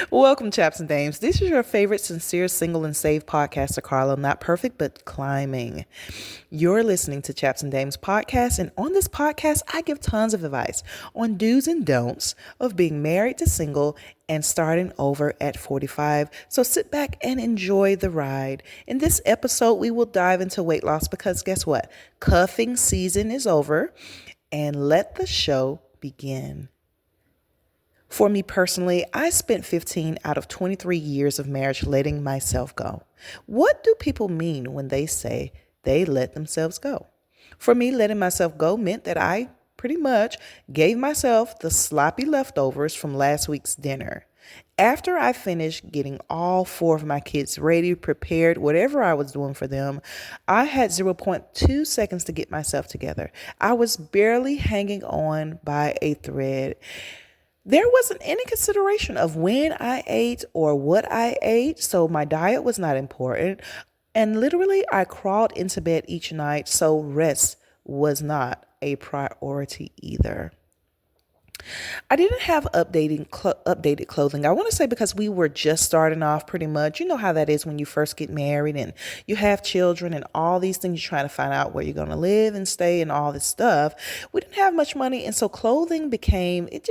Welcome, chaps and dames. This is your favorite sincere, single, and saved podcaster, Carla. Not perfect, but climbing. You're listening to Chaps and Dames podcast, and on this podcast, I give tons of advice on do's and don'ts of being married to single and starting over at 45. So sit back and enjoy the ride. In this episode, we will dive into weight loss because guess what? Cuffing season is over, and let the show begin. For me personally, I spent 15 out of 23 years of marriage letting myself go. What do people mean when they say they let themselves go? For me, letting myself go meant that I pretty much gave myself the sloppy leftovers from last week's dinner. After I finished getting all four of my kids ready, prepared, whatever I was doing for them, I had zero point 0.2 seconds to get myself together. I was barely hanging on by a thread. There wasn't any consideration of when I ate or what I ate, so my diet was not important. And literally, I crawled into bed each night, so rest was not a priority either. I didn't have updated clothing. I want to say because we were just starting off pretty much. You know how that is when you first get married and you have children and all these things. You're trying to find out where you're going to live and stay and all this stuff. We didn't have much money. And so clothing became, it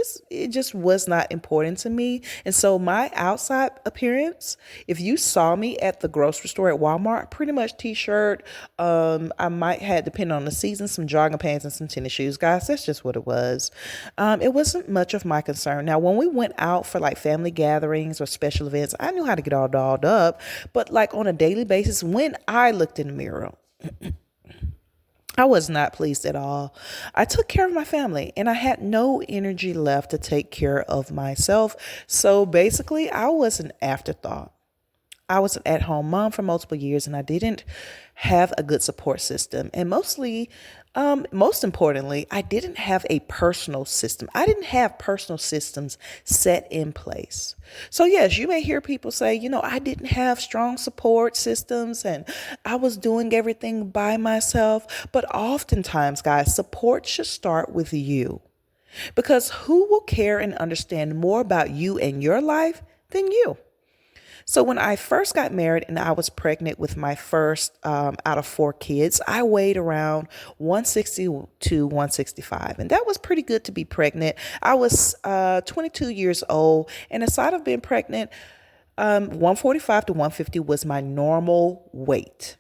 just was not important to me. And so my outside appearance, if you saw me at the grocery store at Walmart, pretty much t-shirt, I might have, depending on the season, some jogging pants and some tennis shoes. Guys, that's just what it was. It wasn't much of my concern. Now, when we went out for like family gatherings or special events, I knew how to get all dolled up. But like on a daily basis, when I looked in the mirror, I was not pleased at all. I took care of my family and I had no energy left to take care of myself. So basically, I was an afterthought. I was an at-home mom for multiple years and I didn't have a good support system. And most importantly, I didn't have a personal system. I didn't have personal systems set in place. So yes, you may hear people say, I didn't have strong support systems and I was doing everything by myself. But oftentimes, guys, support should start with you. Because who will care and understand more about you and your life than you? So when I first got married and I was pregnant with my first out of four kids, I weighed around 160 to 165. And that was pretty good to be pregnant. I was 22 years old. And aside of being pregnant, 145 to 150 was my normal weight.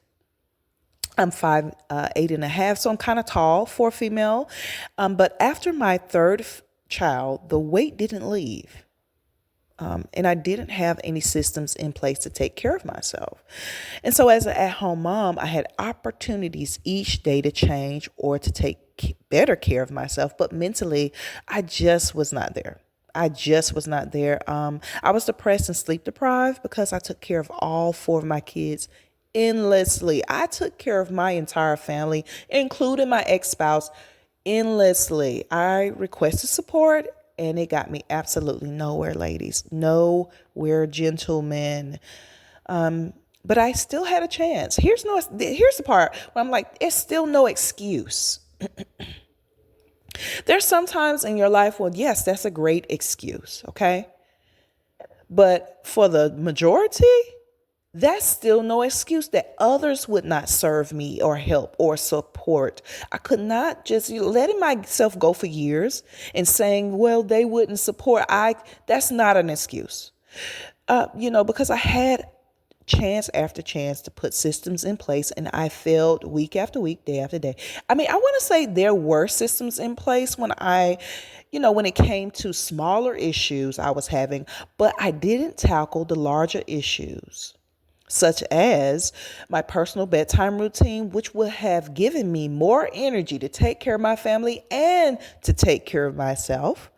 I'm 5'8.5", so I'm kind of tall for a female. But after my third child, the weight didn't leave. And I didn't have any systems in place to take care of myself. And so as an at-home mom, I had opportunities each day to change or to take better care of myself. But mentally, I just was not there. I was depressed and sleep deprived because I took care of all four of my kids endlessly. I took care of my entire family, including my ex-spouse, endlessly. I requested support. And it got me absolutely nowhere, ladies. Nowhere, gentlemen. But I still had a chance. Here's the part where I'm like, it's still no excuse. There's sometimes in your life, well, yes, that's a great excuse, okay? But for the majority, that's still no excuse that others would not serve me or help or support. I could not just letting myself go for years and saying, well, they wouldn't support. That's not an excuse. Because I had chance after chance to put systems in place and I failed week after week, day after day. I mean, I want to say there were systems in place when when it came to smaller issues I was having, but I didn't tackle the larger issues, such as my personal bedtime routine, which would have given me more energy to take care of my family and to take care of myself.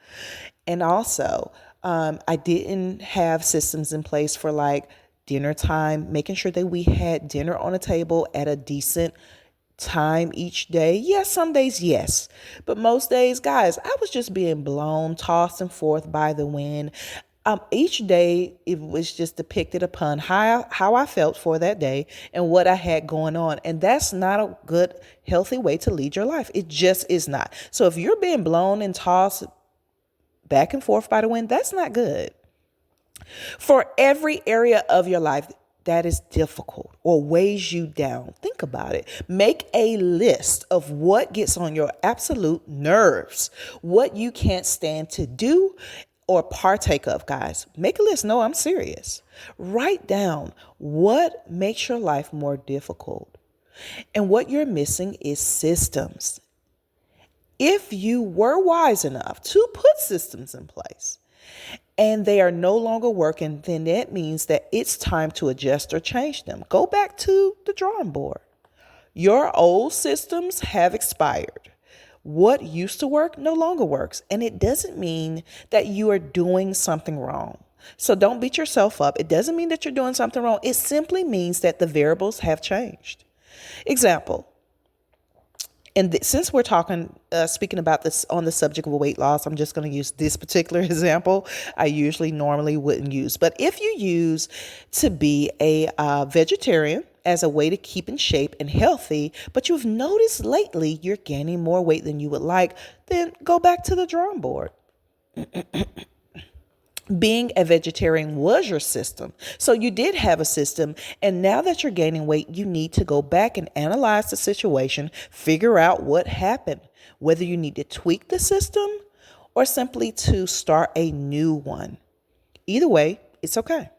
And also, I didn't have systems in place for like dinner time, making sure that we had dinner on the table at a decent time each day. Yes, some days, yes. But most days, guys, I was just being blown, tossed and forth by the wind. Each day, it was just depicted upon how I felt for that day and what I had going on. And that's not a good, healthy way to lead your life. It just is not. So if you're being blown and tossed back and forth by the wind, that's not good. For every area of your life that is difficult or weighs you down, think about it. Make a list of what gets on your absolute nerves, what you can't stand to do or partake of, guys. Make a list. No, I'm serious. Write down what makes your life more difficult. And what you're missing is systems. If you were wise enough to put systems in place, and they are no longer working, then that means that it's time to adjust or change them. Go back to the drawing board. Your old systems have expired. What used to work no longer works. And it doesn't mean that you are doing something wrong. So don't beat yourself up. It doesn't mean that you're doing something wrong. It simply means that the variables have changed. Example. And since we're speaking about this on the subject of weight loss, I'm just going to use this particular example. I normally wouldn't use. But if you use to be a vegetarian as a way to keep in shape and healthy, but you've noticed lately you're gaining more weight than you would like, then go back to the drawing board. Being a vegetarian was your system. So you did have a system. And now that you're gaining weight, you need to go back and analyze the situation, figure out what happened, whether you need to tweak the system or simply to start a new one. Either way, it's okay.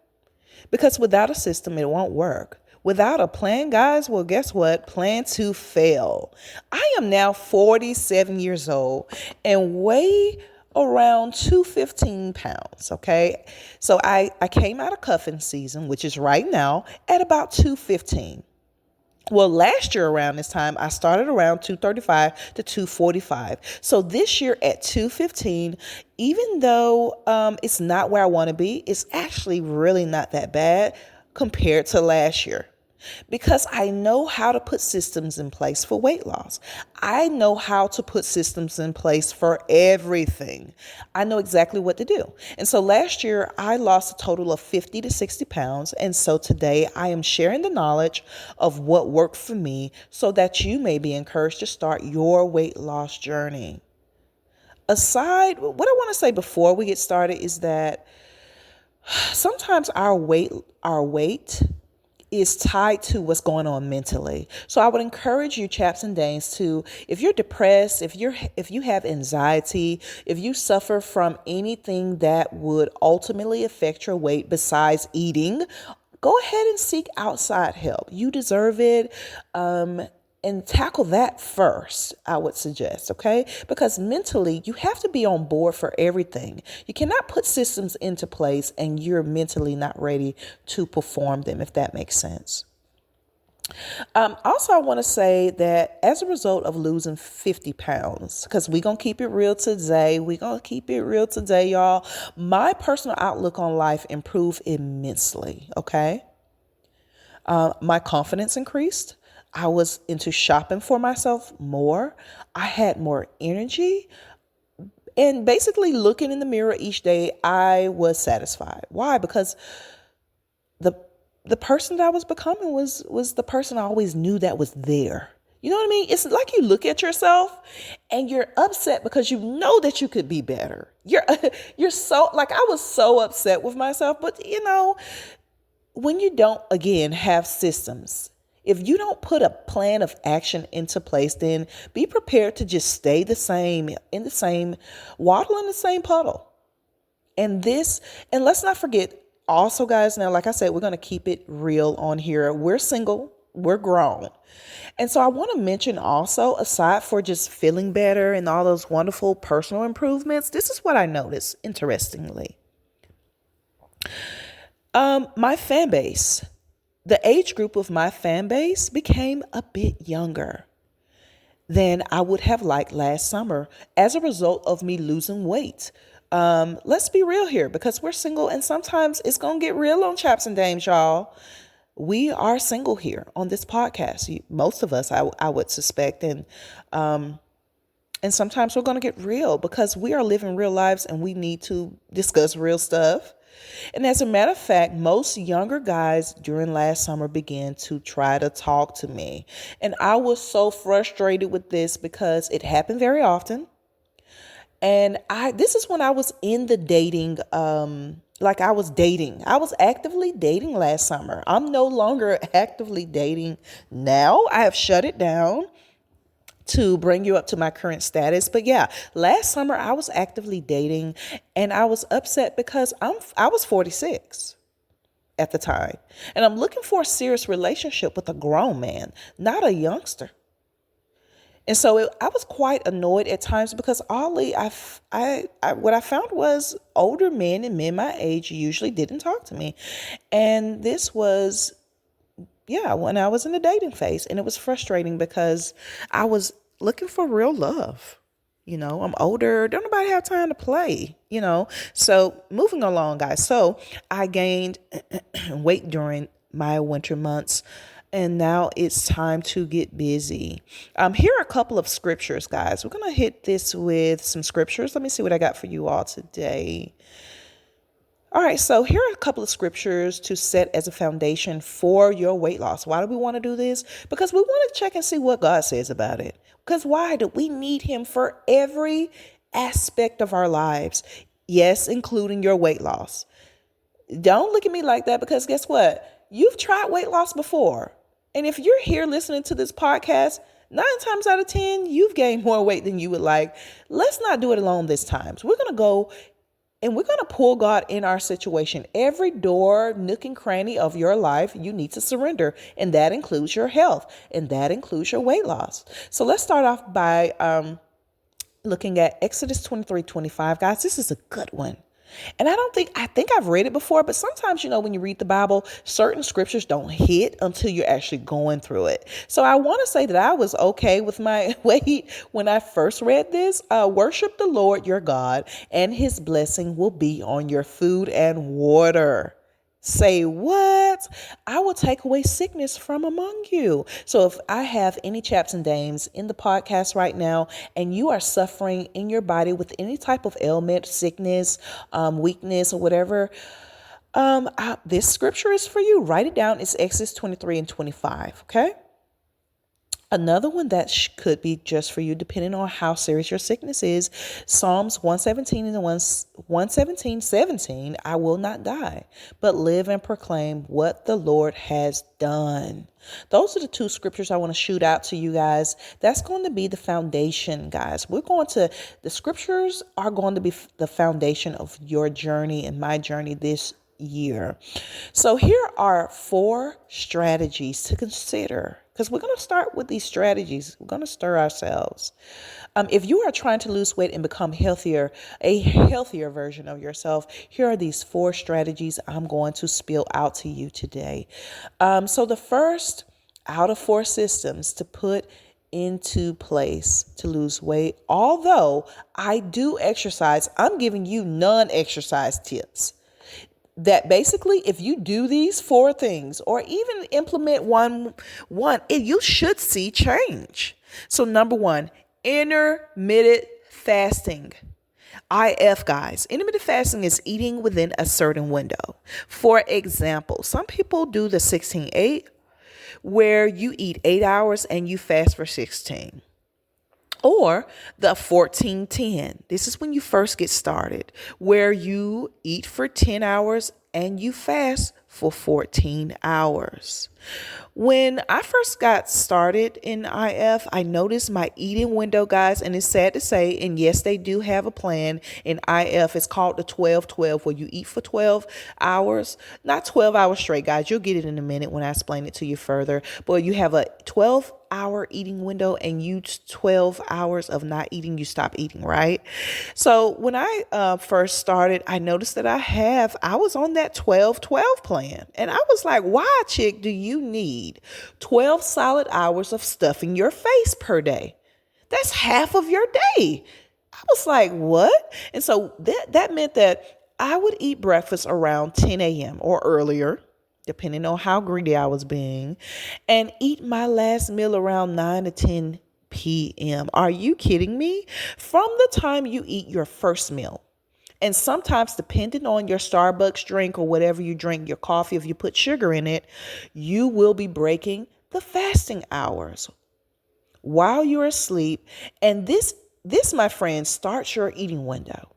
Because without a system, it won't work. Without a plan, guys, well, guess what? Plan to fail. I am now 47 years old and weigh around 215 pounds. Okay. So I came out of cuffing season, which is right now, at about 215. Well, last year around this time, I started around 235 to 245. So this year at 215, even though it's not where I want to be, it's actually really not that bad compared to last year. Because I know how to put systems in place for weight loss. I know how to put systems in place for everything. I know exactly what to do. And so last year, I lost a total of 50 to 60 pounds. And so today, I am sharing the knowledge of what worked for me so that you may be encouraged to start your weight loss journey. What I want to say before we get started is that sometimes our weight is tied to what's going on mentally. So I would encourage you, chaps and dames, to, if you're depressed, if you have anxiety, if you suffer from anything that would ultimately affect your weight besides eating, go ahead and seek outside help. You deserve it. And tackle that first, I would suggest, okay? Because mentally, you have to be on board for everything. You cannot put systems into place and you're mentally not ready to perform them, if that makes sense. Also, I want to say that as a result of losing 50 pounds, because we're going to keep it real today, y'all. My personal outlook on life improved immensely, okay? My confidence increased. I was into shopping for myself more. I had more energy. And basically looking in the mirror each day, I was satisfied. Why? Because the person that I was becoming was the person I always knew that was there. You know what I mean? It's like you look at yourself and you're upset because you know that you could be better. You're so, like, I was so upset with myself. But, when you don't, again, have systems, if you don't put a plan of action into place, then be prepared to just stay waddle in the same puddle. And let's not forget also, guys, now, like I said, we're going to keep it real on here. We're single, we're grown. And so I want to mention also, aside for just feeling better and all those wonderful personal improvements, this is what I noticed, interestingly. My fan base. The age group of my fan base became a bit younger than I would have liked last summer as a result of me losing weight. Let's be real here, because we're single and sometimes it's going to get real on Chaps and Dames, y'all. We are single here on this podcast. Most of us, I would suspect. And sometimes we're going to get real because we are living real lives and we need to discuss real stuff. And as a matter of fact, most younger guys during last summer began to try to talk to me. And I was so frustrated with this because it happened very often. And this is when I was in the dating, I was dating. I was actively dating last summer. I'm no longer actively dating now. I have shut it down to bring you up to my current status. But yeah, last summer I was actively dating, and I was upset because I was 46 at the time, and I'm looking for a serious relationship with a grown man, not a youngster. And so I was quite annoyed at times because oddly, what I found was older men and men my age usually didn't talk to me. And this was, yeah, when I was in the dating phase. And it was frustrating because I was looking for real love. I'm older. Don't nobody have time to play. So moving along, guys. So I gained weight during my winter months. And now it's time to get busy. Here are a couple of scriptures, guys. We're going to hit this with some scriptures. Let me see what I got for you all today. All right, so here are a couple of scriptures to set as a foundation for your weight loss. Why do we want to do this? Because we want to check and see what God says about it. Because why do we need him for every aspect of our lives? Yes, including your weight loss. Don't look at me like that, because guess what? You've tried weight loss before. And if you're here listening to this podcast, 9 times out of 10, you've gained more weight than you would like. Let's not do it alone this time. So we're going to go and we're going to pull God in our situation. Every door, nook and cranny of your life, you need to surrender. And that includes your health. And that includes your weight loss. So let's start off by looking at Exodus 23:25. Guys, this is a good one. And I think I've read it before, but sometimes, when you read the Bible, certain scriptures don't hit until you're actually going through it. So I want to say that I was okay with my weight when I first read this. Worship the Lord your God, and his blessing will be on your food and water. Say what? I will take away sickness from among you. So if I have any chaps and dames in the podcast right now, and you are suffering in your body with any type of ailment, sickness, weakness, or whatever, this scripture is for you. Write it down. It's Exodus 23:25. Okay. Another one that could be just for you, depending on how serious your sickness is. Psalms 117 and 117:17. I will not die, but live and proclaim what the Lord has done. Those are the 2 scriptures I want to shoot out to you guys. That's going to be the foundation, guys. The scriptures are going to be the foundation of your journey and my journey this year. So here are 4 strategies to consider, because we're going to start with these strategies. We're going to stir ourselves. If you are trying to lose weight and become healthier, a healthier version of yourself, here are these 4 strategies I'm going to spill out to you today. So the first out of 4 systems to put into place to lose weight, although I do exercise, I'm giving you non-exercise tips. That basically, if you do these 4 things, or even implement one, you should see change. So number 1, intermittent fasting. IF, guys. Intermittent fasting is eating within a certain window. For example, some people do the 16-8, where you eat 8 hours and you fast for 16. Or the 14-10. This is when you first get started, where you eat for 10 hours and you fast for 14 hours. When I first got started in IF, I noticed my eating window, guys, and it's sad to say, and yes, they do have a plan in IF. It's called the 12-12, where you eat for 12 hours, not 12 hours straight, guys. You'll get it in a minute when I explain it to you further. But you have a 12-hour eating window, and you 12 hours of not eating, you stop eating, right? So when I first started, I noticed that I was on that 12-12 plan. And I was like, why, chick, do you need 12 solid hours of stuffing your face per day? That's half of your day. I was like, what? And so that meant that I would eat breakfast around 10 a.m. or earlier, depending on how greedy I was being, and eat my last meal around 9 to 10 p.m. Are you kidding me? From the time you eat your first meal, and sometimes depending on your Starbucks drink or whatever you drink, your coffee, if you put sugar in it, you will be breaking the fasting hours while you're asleep. And this This, my friend, starts your eating window.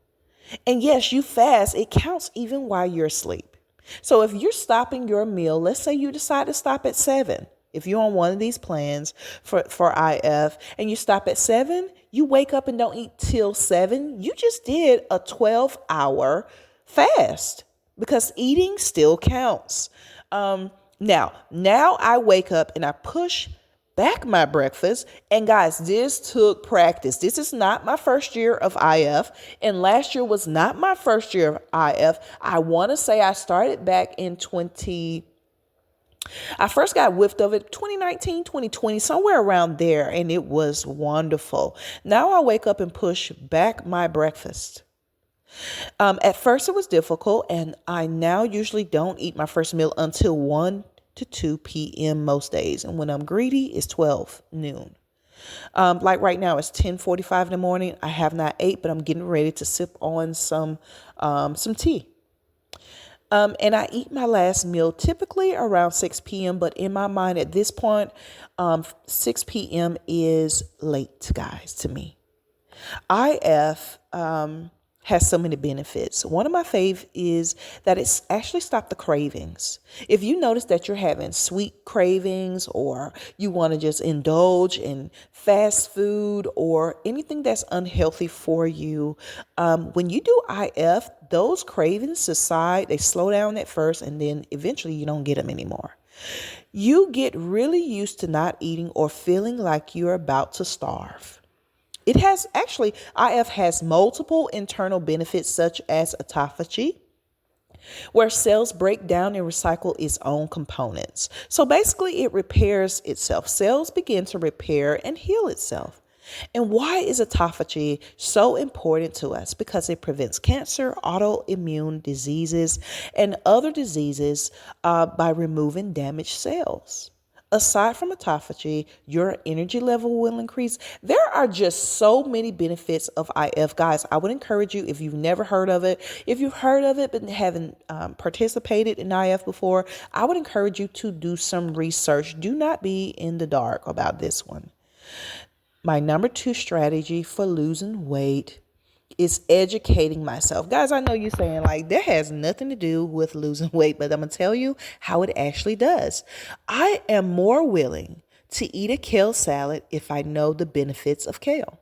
And yes, you fast, it counts even while you're asleep. So if you're stopping your meal, let's say you decide to stop at 7. If you're on one of these plans for IF and you stop at 7, you wake up and don't eat till 7, you just did a 12-hour fast because eating still counts. Now I wake up and I push back my breakfast. And guys, this took practice. This is not my first year of IF. And last year was not my first year of IF. I want to say I started back in I first got whiffed of it 2019, 2020, somewhere around there. And it was wonderful. Now I wake up and push back my breakfast. At first it was difficult, and I now usually don't eat my first meal until 1 to 2 p.m. most days. And when I'm greedy, it's 12 noon. Like right now, it's 10:45 in the morning. I have not ate, but I'm getting ready to sip on some tea. And I eat my last meal typically around 6 p.m. But in my mind at this point, 6 p.m. is late, guys, to me. IF has so many benefits. One of my fave is that it's actually stopped the cravings. If you notice that you're having sweet cravings or you want to just indulge in fast food or anything that's unhealthy for you, when you do IF, those cravings subside. They slow down at first and then eventually you don't get them anymore. You get really used to not eating or feeling like you're about to starve. IF has multiple internal benefits such as autophagy, where cells break down and recycle its own components. So basically it repairs itself. Cells begin to repair and heal itself. And why is autophagy so important to us? Because it prevents cancer, autoimmune diseases, and other diseases by removing damaged cells. Aside from autophagy, your energy level will increase. There are just so many benefits of IF. Guys, I would encourage you, if you've never heard of it, if you've heard of it but haven't participated in IF before, I would encourage you to do some research. Do not be in the dark about this one. My number 2 strategy for losing weight is educating myself. Guys, I know you're saying like that has nothing to do with losing weight, but I'm going to tell you how it actually does. I am more willing to eat a kale salad if I know the benefits of kale.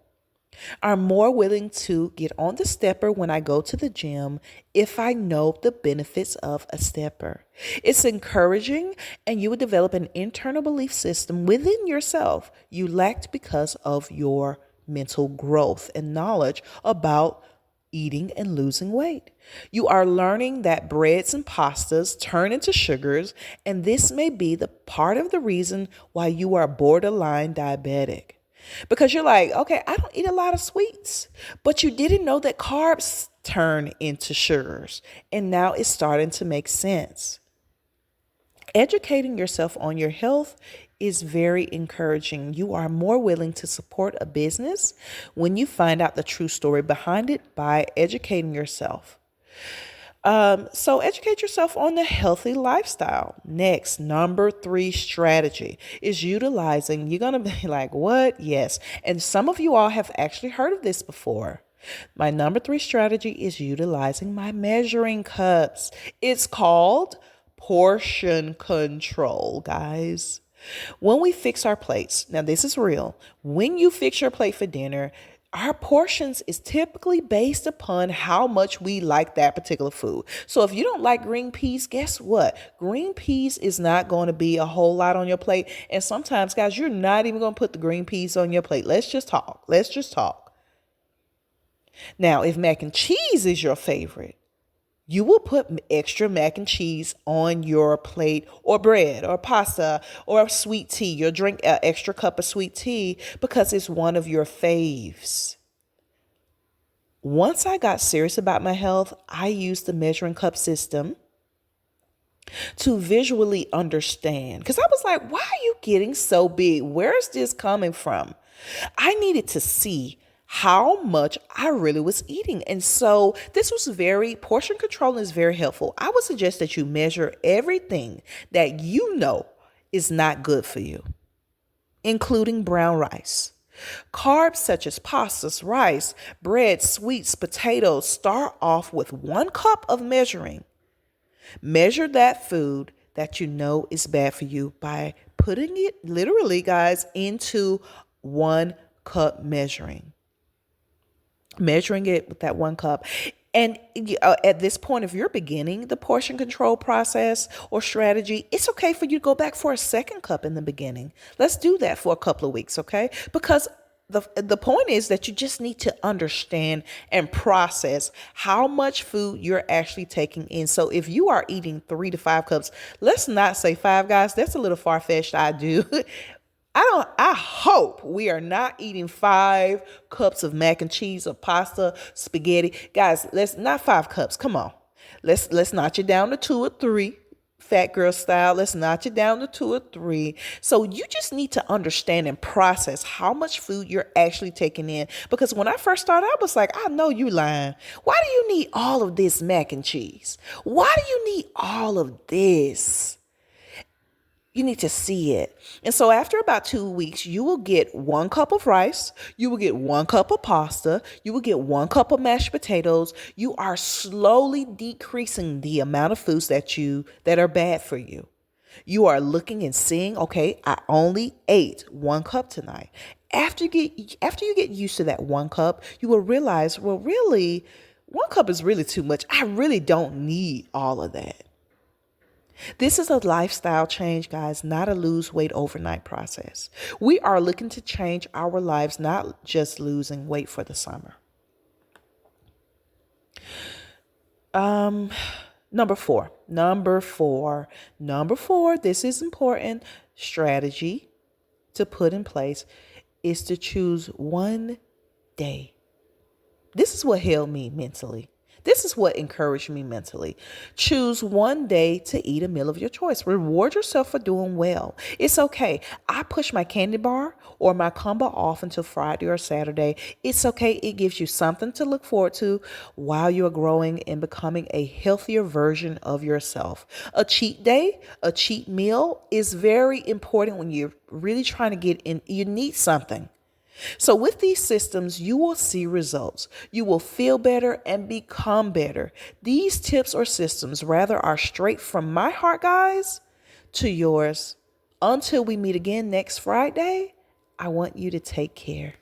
I'm more willing to get on the stepper when I go to the gym if I know the benefits of a stepper. It's encouraging, and you will develop an internal belief system within yourself you lacked because of your mental growth and knowledge about eating and losing weight. You are learning that breads and pastas turn into sugars, and this may be the part of the reason why you are borderline diabetic. Because you're like, okay, I don't eat a lot of sweets, but you didn't know that carbs turn into sugars, and now it's starting to make sense. Educating yourself on your health is very encouraging. You are more willing to support a business when you find out the true story behind it by educating yourself. So educate yourself on the healthy lifestyle. Next, number 3 strategy is utilizing, you're going to be like, what? Yes. And some of you all have actually heard of this before. My number 3 strategy is utilizing my measuring cups. It's called portion control, guys. When we fix our plates, now this is real. When you fix your plate for dinner, our portions is typically based upon how much we like that particular food. So if you don't like green peas, guess what? Green peas is not going to be a whole lot on your plate. And sometimes, guys, you're not even going to put the green peas on your plate. Let's just talk. Now, if mac and cheese is your favorite, you will put extra mac and cheese on your plate, or bread or pasta or sweet tea. You'll drink an extra cup of sweet tea because it's one of your faves. Once I got serious about my health, I used the measuring cup system to visually understand. Because I was like, why are you getting so big? Where is this coming from? I needed to see how much I really was eating. And so portion control is very helpful. I would suggest that you measure everything that you know is not good for you, including brown rice. Carbs such as pastas, rice, bread, sweets, potatoes start off with 1 cup of measuring. Measure that food that you know is bad for you by putting it literally, guys, into 1 cup measuring. Measuring it with that 1 cup. And at this point, if you're beginning the portion control process or strategy, it's okay for you to go back for a 2nd cup in the beginning. Let's do that for a couple of weeks, okay? Because the point is that you just need to understand and process how much food you're actually taking in. So if you are eating 3 to 5 cups, let's not say 5, guys. That's a little far-fetched. I hope we are not eating 5 cups of mac and cheese or pasta, spaghetti. Guys, let's not 5 cups. Come on. Let's notch it down to 2 or 3. Fat girl style. Let's notch it down to 2 or 3. So you just need to understand and process how much food you're actually taking in. Because when I first started, I was like, I know you lying. Why do you need all of this mac and cheese? Why do you need all of this? You need to see it. And so after about 2 weeks, you will get 1 cup of rice. You will get 1 cup of pasta. You will get 1 cup of mashed potatoes. You are slowly decreasing the amount of foods that are bad for you. You are looking and seeing, okay, I only ate 1 cup tonight. After you get used to that 1 cup, you will realize, well, really, 1 cup is really too much. I really don't need all of that. This is a lifestyle change, guys, not a lose weight overnight process. We are looking to change our lives, not just losing weight for the summer. Number four, this is important strategy to put in place is to choose one day. This is what held me mentally. This is what encouraged me mentally. Choose one day to eat a meal of your choice. Reward yourself for doing well. It's okay. I push my candy bar or my combo off until Friday or Saturday. It's okay. It gives you something to look forward to while you're growing and becoming a healthier version of yourself. A cheat day, a cheat meal is very important when you're really trying to get in. You need something. So with these systems, you will see results. You will feel better and become better. These tips or systems rather are straight from my heart, guys, to yours. Until we meet again next Friday, I want you to take care.